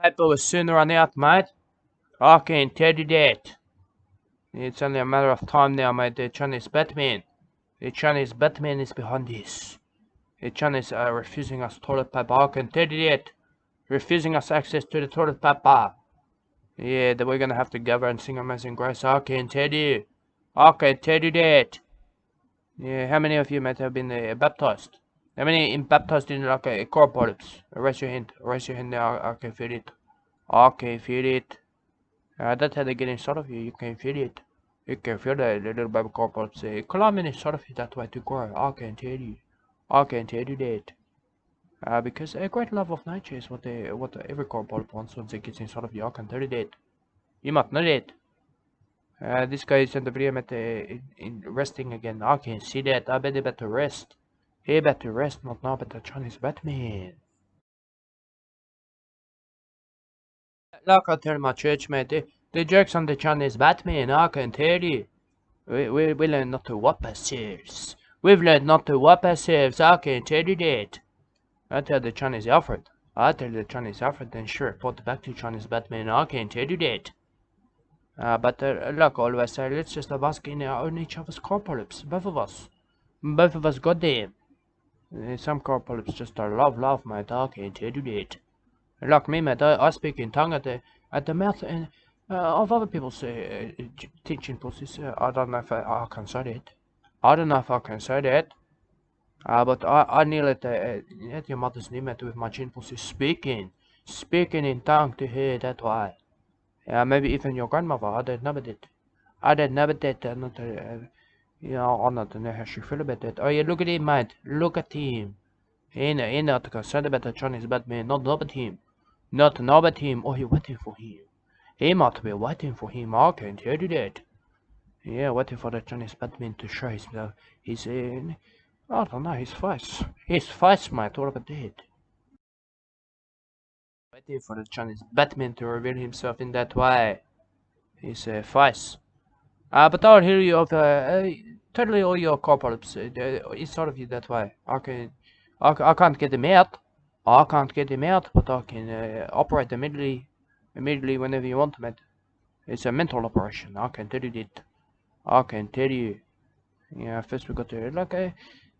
Paper was sooner on out, mate. I can tell you that. It's only a matter of time now, mate. The Chinese Batman. The Chinese Batman is behind this. The Chinese are refusing us toilet paper. I can tell you that. Refusing us access to the toilet paper. Yeah, that we're gonna have to gather and sing Amazing Grace. I can tell you. I can tell you that. Yeah, how many of you might have been baptized? How many baptized in like core polyps? Raise your hand. Raise your hand now. I can feel it. I can feel it. That's how they get inside of you. You can feel it. You can feel the little baby core polyps climbing inside of you that way to grow. I can tell you. I can tell you that. Because a great love of nature is what every core polyp wants once it gets inside of you. I can tell you that. You must know that. This guy is in the video in resting again. I can see that. I bet he better rest. He better rest, not now, but the Chinese Batman. Like I tell my church mate, the jokes on the Chinese Batman, I can tell you. We learned not to whoop ourselves. We've learned not to whoop ourselves, I can tell you that. I tell the Chinese Alfred. I tell the Chinese Alfred, then sure, put back to Chinese Batman, I can tell you that. But like always say, let's just bask in our own each other's core polyps. Both of us. Both of us goddamn. Some core polyps just love, mate. I can tell you that. Like me, mate, I speak in tongue at the mouth and of other people's teaching pussies. I don't know if I can say that. I don't know if I can say that. But I kneel at your mother's knee, mate, with my chin pussy speaking in tongue to her that way. Maybe even your grandmother. I don't know about it. I don't know about that. Not, I don't know how she feel about that. Oh yeah, look at him, mate. Look at him. He not concerned about the Chinese Batman. Not know about him. Not know about him. Oh, you're waiting for him. He might be waiting for him. I can tell you that. Yeah, waiting for the Chinese Batman to show his I don't know, his face. His face, mate. What about that? Waiting for the Chinese Batman to reveal himself in that way. His face. But I'll hear you of totally all your core polyps inside of you that way. I can't get them out. I can't get them out, but I can operate immediately whenever you want, mate. It's a mental operation. I can tell you that. I can tell you. Yeah, first we got to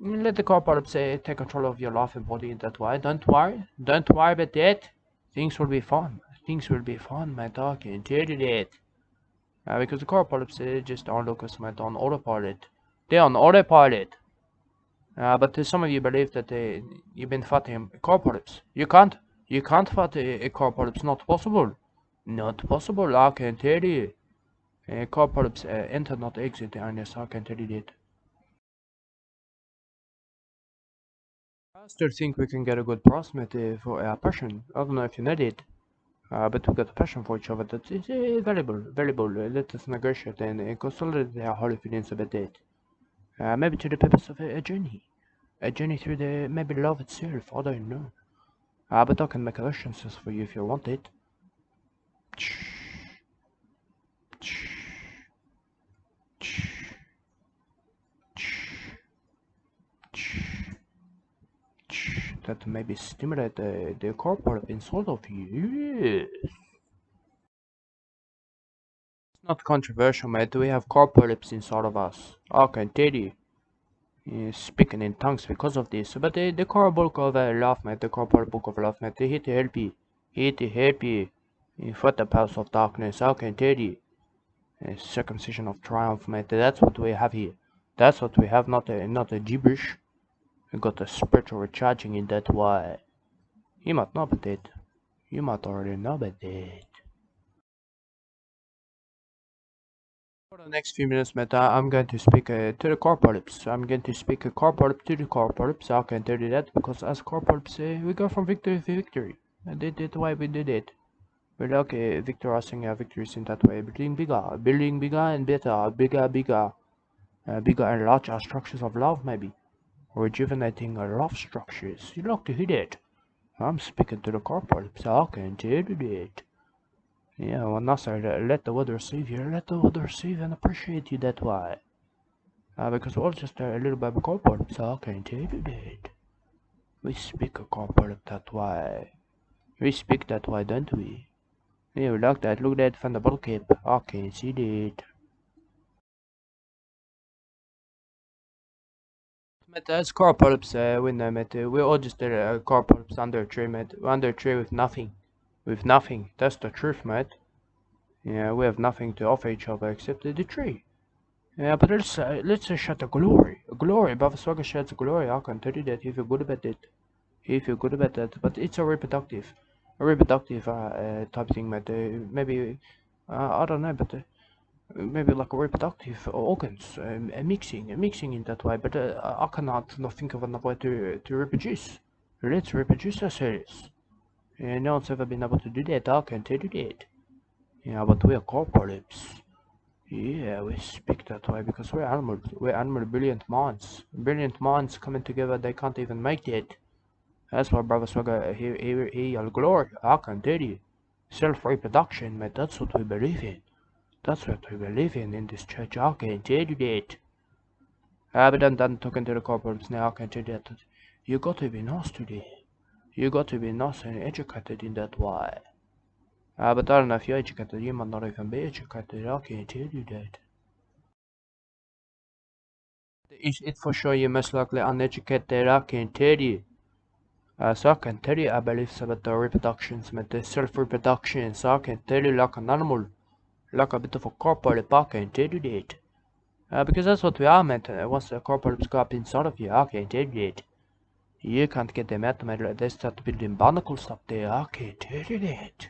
let the core polyps take control of your life and body in that way. Don't worry about that. Things will be fine. Things will be fine, mate. I can tell you that. Because the core polyps just aren't locus, mate, on autopilot. They're on autopilot. But some of you believe that you've been fighting core polyps. You can't fight a core polyps. Not possible. Not possible. I can tell you. Core polyps enter, not exit. Honest, I can tell you that. I still think we can get a good price, mate, for our passion. I don't know if you know that. But we got a passion for each other that is valuable. Let us negotiate and consolidate our holy feelings about that. Maybe to the purpose of a journey. A journey through the maybe love itself, I don't know. But I can make assurances for you if you want it. That maybe stimulate the core part inside of you. Yes. It's not controversial, mate. We have core polyps inside of us. I can tell you. Speaking in tongues because of this. But the core bulk of love, mate. The core bulk of love, mate. Here to help you. Here to help you. Fight the powers of darkness. I can tell you. Circumcision of triumph, mate. That's what we have here. That's what we have, not a gibberish. We got a spiritual recharging in that way. You might know about it. You might already know about it. For the next few minutes, mate, I'm going to speak to the core polyps. I'm going to speak a core polyp to the core polyps. I can tell you that because as core polyps, we go from victory to victory. And that's why we did it. We're like victorizing our victories in that way, building bigger and better, bigger and larger structures of love, maybe. Rejuvenating love structures. You like to hear that? I'm speaking to the core polyps. I can tell you that. Yeah, when I say let the water receive you, let the water receive and appreciate you that way. Because we're all just a little baby core polyps. I can tell you that. We speak a core polyp that way. We speak that way, don't we? Yeah, like that. Look at that from the bottle cap. I can see that. Mate, that's car polyps, we all just did car polyps under a tree, mate. Under a tree with nothing. With nothing. That's the truth, mate. Yeah, we have nothing to offer each other except the tree. Yeah, but let's shut the glory. Glory, Bavaswaga sheds glory. I can tell you that if you're good about it. If you're good about that. But it's a reproductive type thing, mate. Maybe, I don't know, but maybe like a reproductive organs, mixing in that way. But I cannot not think of another way to reproduce. Let's reproduce ourselves. No one's ever been able to do that. I can tell you that. Yeah, but we are corporates. Yeah, we speak that way because we're animals. We're animal brilliant minds. Brilliant minds coming together, they can't even make it. That's why Brother Swagger, he glory. I can tell you. Self-reproduction, mate, that's what we believe in. That's what we believe in this church. I can tell you that. But I'm done talking to the corporates now. I can tell you that. You got to be nice today. You got to be nice and educated in that way. But I don't know if you're educated. You might not even be educated. I can tell you that. It for sure you're most likely uneducated, I can tell you. So I can tell you, I believe about the reproductions, but the self-reproduction, so I can tell you like an animal, like a bit of a corporal, I can tell you that. Because that's what we are, man. Once the corporals go up inside of you, I can tell you that. You can't get them out, man. They start building barnacles up there, I can tell you that.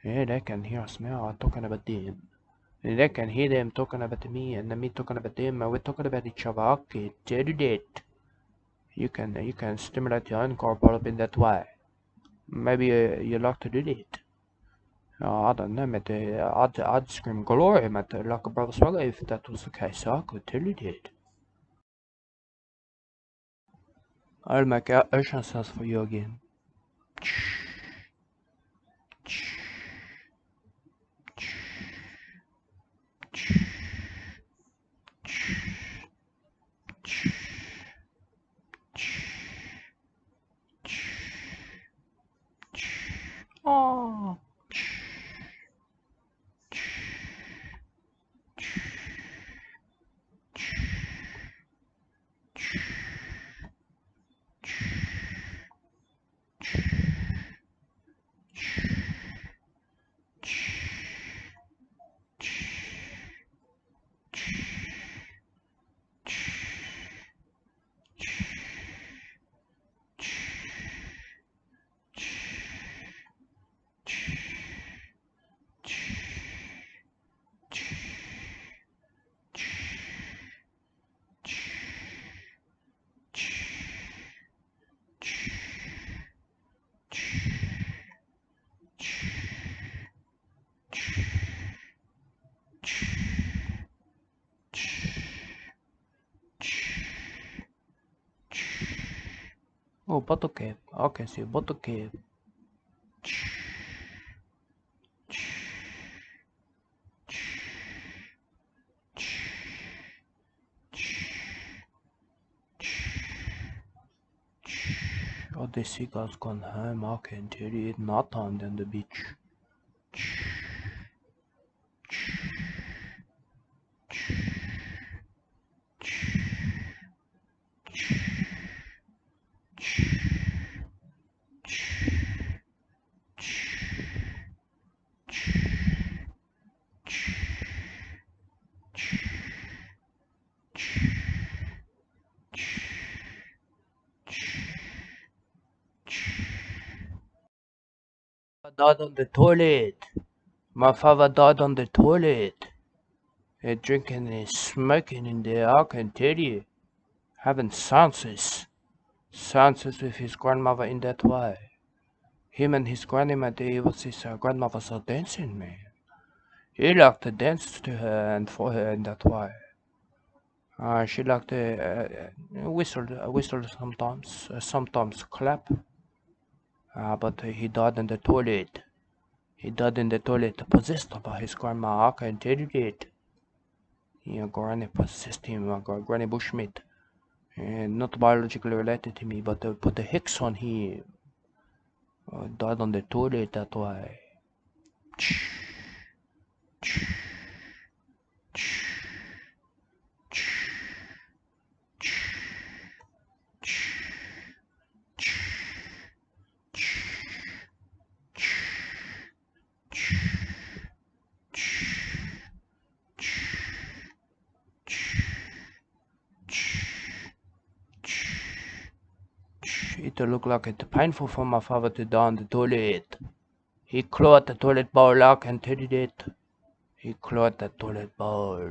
Yeah, they can hear us now talking about them. And they can hear them talking about me, and me talking about them, and we're talking about each other, I can tell you that. You can stimulate your own corporal in that way. Maybe you like to do that. I don't know, mate. I'd scream glory, mate, like a brother swallow if that was the case. I could tell you that. I'll make ocean sounds for you again. Oh. Oh, bottle cap. I can see a bottle cap. Oh, the seagull's gone home. I can tell you it's not on the beach. I died on the toilet. My father died on the toilet. Drinking and smoking in there, I can tell you. Having seances. Seances with his grandmother in that way. Him and his grandmother, he was his grandmother's dancing man. He liked to dance to her and for her in that way. She liked to whistle sometimes, sometimes clap. But he died in the toilet. He died in the toilet, possessed by his grandma. I can tell you that. Granny possessed him, Granny Bushmeat. Not biologically related to me, but put a hex on him. I died on the toilet that way. It looked like it's painful for my father to die on the toilet. He clawed the toilet bowl like and did it. He clawed the toilet bowl.